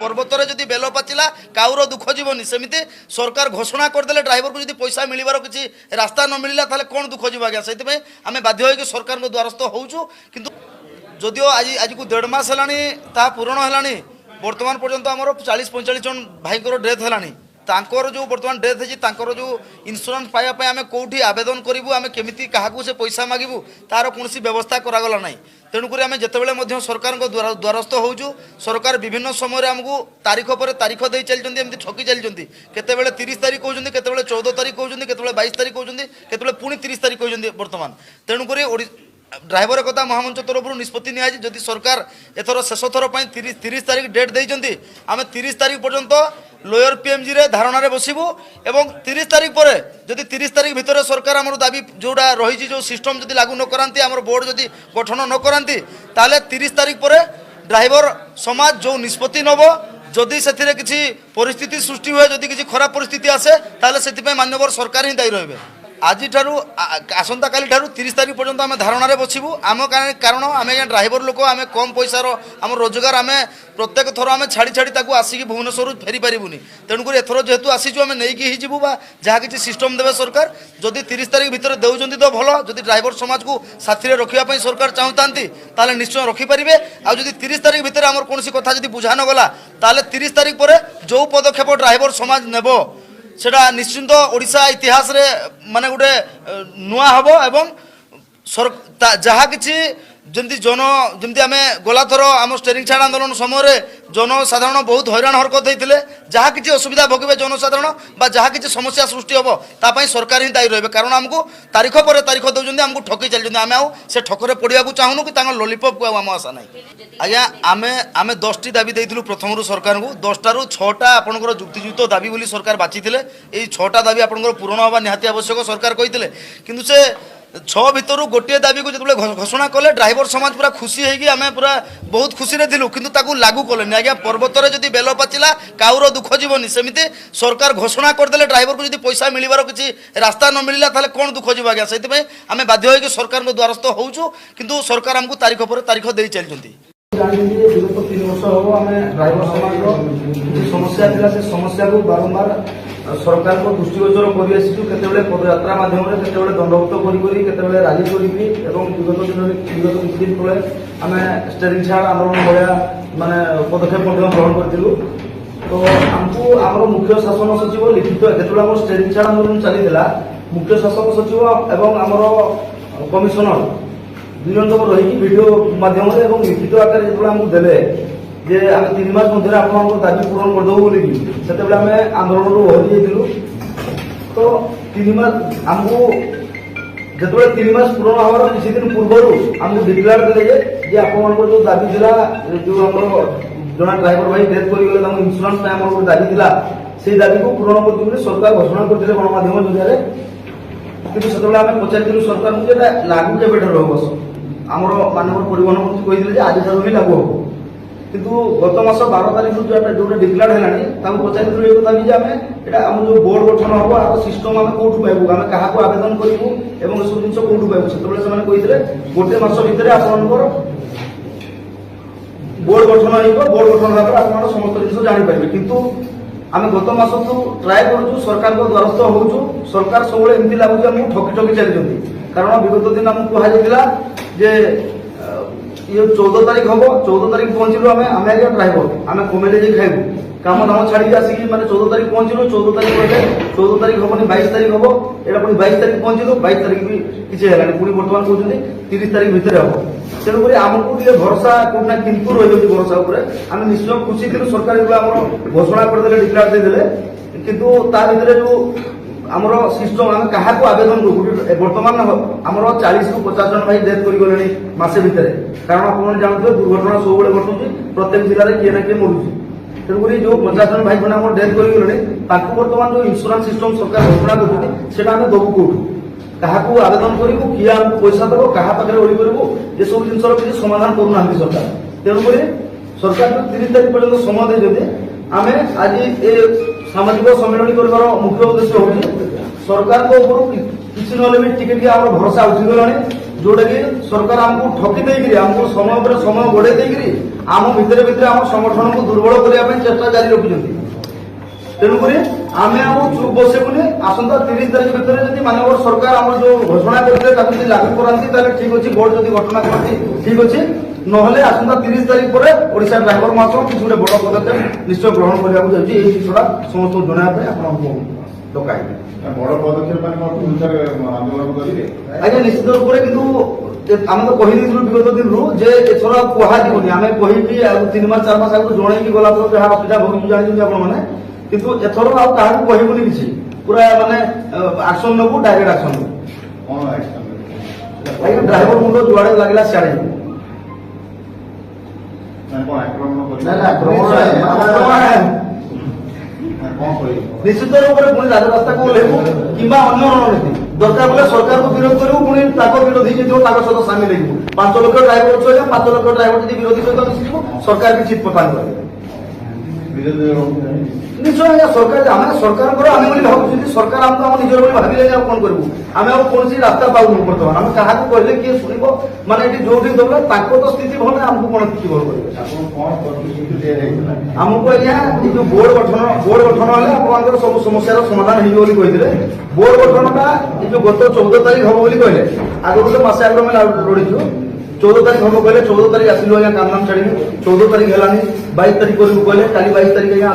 पर्वतर जदि bell पाचिला Cavour दुख जीवनी सेमती सरकार घोषणा करदे ड्राइवर को जदि पैसा मिलवार किसी रास्ता न मिलला ताले कौन दुख जीव आज्ञा से आम बाध्य होकर सरकार द्वारस्थ होचु किंतु जदिओ आज आज को 1.5 मास है पूरण है बर्तमान पर्यंत आमर 40-45 जन भाई डेथ है तांकर जो बर्तमान डेथ है जो इंश्योरेंस पाइबा आम कौटी आवेदन करूँ आम केमी क्या से पैसा मागू तार कौन व्यवस्था करागला ना तेणुक आम जिते सरकार द्वारस्थ होचु सरकार विभिन्न समय आमको तारीख पर तारीख दे चलती एमती ठकी चलती केत 30 तारीख कहते केत 14 तारीख कहते केत 22 तारीख कहते केत पुणी 30 तारीख कहते बर्तमान तेणुक ड्राइवर कथा महामंच तरफ निष्पत्ति निजी सरकार एथर शेष थर 30 तारीख डेट देते आम 30 तारीख पर्यंत लोयर पीएमजी रे धारणा रे बसबू एवं 30 तारीख पर जदि 30 तारीख भितर सरकार आम दाबी जोड़ा रही जो सिस्टम जदि लागू न करांती आम बोर्ड जदि गठन न करांती ताले 30 तारीख पर ड्राइवर समाज जो निष्पत्ति नब जदि से किसी परिस्थिति सृष्टि हुए जदि किसी खराब परिस्थिति आसे ताले से मान्यवर सरकार ही दायी रहे आज आसंता काली 30 तारीख पर्यंत आम धारणा रे बसबू आम कारण आम ड्राइवर लोक आम कम पैसार आम रोजगार आम प्रत्येक थर आम छाड़ी छाड़ी आसिक भुवनेश्वर फेरी पारूनी तेणुक एथर जेहेतु आसीचु आम नहीं जीवु जहाँ किसी सिस्टम देवे सरकार जदि 30 तारीख भितर देउछंती तो भल जदि ड्राइवर समाज को साथी रखापी सरकार चाहूँगी ताले निश्चय रखिपारे आदि 30 तारीख भितर आम कौन कथा जदि बुझा नगला ताले 30 तारीख पर जो पदक्षेप ड्राइवर समाज नेब सेटा निश्चिंत ओडिशा इतिहास रे माने गोटे नुआ हम एवं जहाँ किसी जमती जन जमती आम गलाथर आम स्टेरिंग छाड़ आंदोलन समय जनसाधारण बहुत हैरान हरकत होते जहाँ किसी असुविधा भोगे जनसाधारण जहाँ किसी समस्या सृष्टि हम तापाई सरकार ही दायी रहे कारण आमको तारीख पर तारीख दौरान आमको ठकी चलते आम से ठकरे पड़ा चाहूँ कि लॉलीपॉप को आम आशा ना आज्ञा आम 10टी दाबी देइथिलु प्रथम सरकार को 10टारू 6टा आपनकर जुक्तियुक्त दाबी बोली सरकार बाछिथिले एई 6टा दाबी आपनकर पूरण हवा निहाती आवश्यक सरकार कहिथिले किंतु से 6 भितर गोटे दाबी को जो घोषणा कले ड्राइवर समाज पूरा खुशी है आम पूरा बहुत खुशी रे थिलु किंतु ताकू लागू कले आज्ञा पर्वतर जदि बेल पाचिला काउर दुख जीवनी सेमती सरकार घोषणा करदे ड्राइवर को जदि पैसा मिलवार किसी रास्ता न मिलला ताले कौन दुख जीव आज्ञा से आम बाध्य होकर सरकार द्वारस्थ होचु किंतु सरकार आमको तारीख पर तारीख दे चलती विगत 3 वर्ष हम आम ड्राइवर समाज समस्या थी से समस्या को बारंबार सरकार को दृष्टिगोचर कर पदयात्रा मध्यम केतबे दंडवत कर राली कर विगत किछ दिन तले आम स्टेरिंग छाड़ आंदोलन भाया माने पदक्षेप ग्रहण करूँ तो आमको आम मुख्य शासन सचिव लिखित जो स्टेरिंग छाड़ आंदोलन चली मुख्य शासन सचिव एवं आमर कमिशनर 2 जन तक रही वीडियो माध्यम लिखित आकार जो आमको देले जे आम 3 मास मध्य आप दाबी पूरण करदेव बोली से आम आंदोलन ओहरी जाइलु तो 3 मास आमको जो 3 मास पूरण हमार किसी दिन पूर्व आमको डिक्लेयर देले आप जो दाबी था जो आम जना ड्राइवर भाई डेथ कर इंश्योरेंस आम दाबी था से दाबी को पूरण कर सरकार घोषणा करते गणमाध्यम जरिए कि आम पचार सरकार को लागू केवे रहा आमर मानव परिवहन मंत्री कही आज ही लागू हम किंतु गत मास 12 तारीख जो डिक्लेयर है पचार आम जो बोर्ड गठन हम आर सिस्टम आम कौटू पाइबू आम क्या आवेदन करूँ एवं सब जिन कौटू पाइबू से कही गोटे मास भितर आपंकर बोर्ड गठन हो बोर्ड गठन आप समस्त जिन जापारे किंतु आम गत मास ट्राए करूँ सरकार को द्वारस्थ होचु सरकार सब एमती लगुच आमको ठकी ठकी चलती कारण विगत दिन आमको कहुला जे ये 14 तारीख हम 14 तारीख पहुंचलु आम आज्ञा ड्राइवर आम कमेटी जाई खाइबू काम दाम छाड़ी आसिक मैंने 14 तारीख पहुंचलु 14 तारीख कहले 14 तारीख हमनी 22 तारीख हम एटा पुणी 22 तारीख पहुंचलु 22 तारीख भी किसी है पुणी बर्तमान कहते 30 तारीख भितर हम तेणुक आमको टे भरोसा कौटना किंतु रही भरोसा आम निश्चय खुशी थी सरकार जो आम घोषणा करदे डिक्लेयर देदेले किंतु ता भितर जो आमर सिस्टम आम क्या आवेदन करूँ बर्तमान आमर 40 ରୁ 50 जन भाई डेथ करगले मसे भितर कारण आप जानते दुर्घटना सब घटुची प्रत्येक जिले में किए ना किए मरुची तेणुक जो 50 जन भाई मैंने डेथ करगले बर्तमान जो इंश्योरेंस सिस्टम सरकार घोषणा कर दबू कौटू क्या आवेदन करूँ किए आमको पैसा देव क्या पाखे ओढ़ी करूँ ये सब जिन किसी समाधान करूना सरकार तेणुक सरकार 30 तारीख पर्यटन समय देते आम आज ये सामाजिक सम्मेलन कर मुख्य उद्देश्य हूँ सरकार को ऊपर किसी ना भी टिके भरोसा उठीगला जोटा कि सरकार आमको ठकी देकरी आमको समय पर समय गोड़े देकरी आम भितर भितर आम संगठन को दुर्बल करने चेष्टा जारी रखुଛନ୍ତି तेणुकरी आम आम चुप बसबुनि आसंता 30 तारिख भितर जदि मानव सरकार आम जो घोषणा करते लागू कराती ठीक अच्छे बोर्ड जब घटना करती ठीक अच्छे नहले आसंता 30 तारिख पर ओडिशा ड्राइवर महासंघ किसी गोटे बड़ पदक्षेप निश्चय ग्रहण करने जाऊँगी यही जिनसा समस्त जनवाई आपको डकाई बड़ पदक्षेप आंदोलन करेंगे आज्ञा निश्चित रूप से किंतु आम तो कही विगत दिन रू जे एथर कहूनी आम कहीकि 3 मास 4 मास आगे जन गला जहाँ असुविधा भोगी जानते आपने किंतु एथर क्या कहबूनी किसी पूरा माने एक्शन नबू डायरेक्ट एक्शन नबू कौन एक्शन आज्ञा ड्राइवर मुंड जुआड़े लगला सियाड़े कौन आक्रमण निश्चित रूप से पुणी राजरास्ता को ओह्लैबू कि अन्य रणनीति दरकार पड़े सरकार को विरोध करूँ पुणी विरोधी जो सहित सामिल हो 5 लाख ड्राइवर अच्छे 5 लाख ड्राइवर जब विरोधी सहित मिशिज सरकार भी चित प्रदान करे निश्चय आज्ञा सरकार आम सरकार आम भावुँ सरकार आमको आम निजर भाविले कौन करूँ आम कौन रास्ता पाऊँ बर्तमान आम क्या कहले किए शुण माने जो दबा तो स्थिति भल आमको कौन स्थिति भल करेंगे आमको आज्ञा जो बोर्ड गठन है आप सब समस्या समाधान होते बोर्ड गठनटा जो गत 14 तारिख हम बोली कहले आगे तो मसे आगे लड़ीचु 14 तारिख हम कहले 14 तारिख आसिलु आज्ञा काम नाम छाड़ी 14 तारिख है 22 तारिख कहले काली 22 तारिख आज्ञा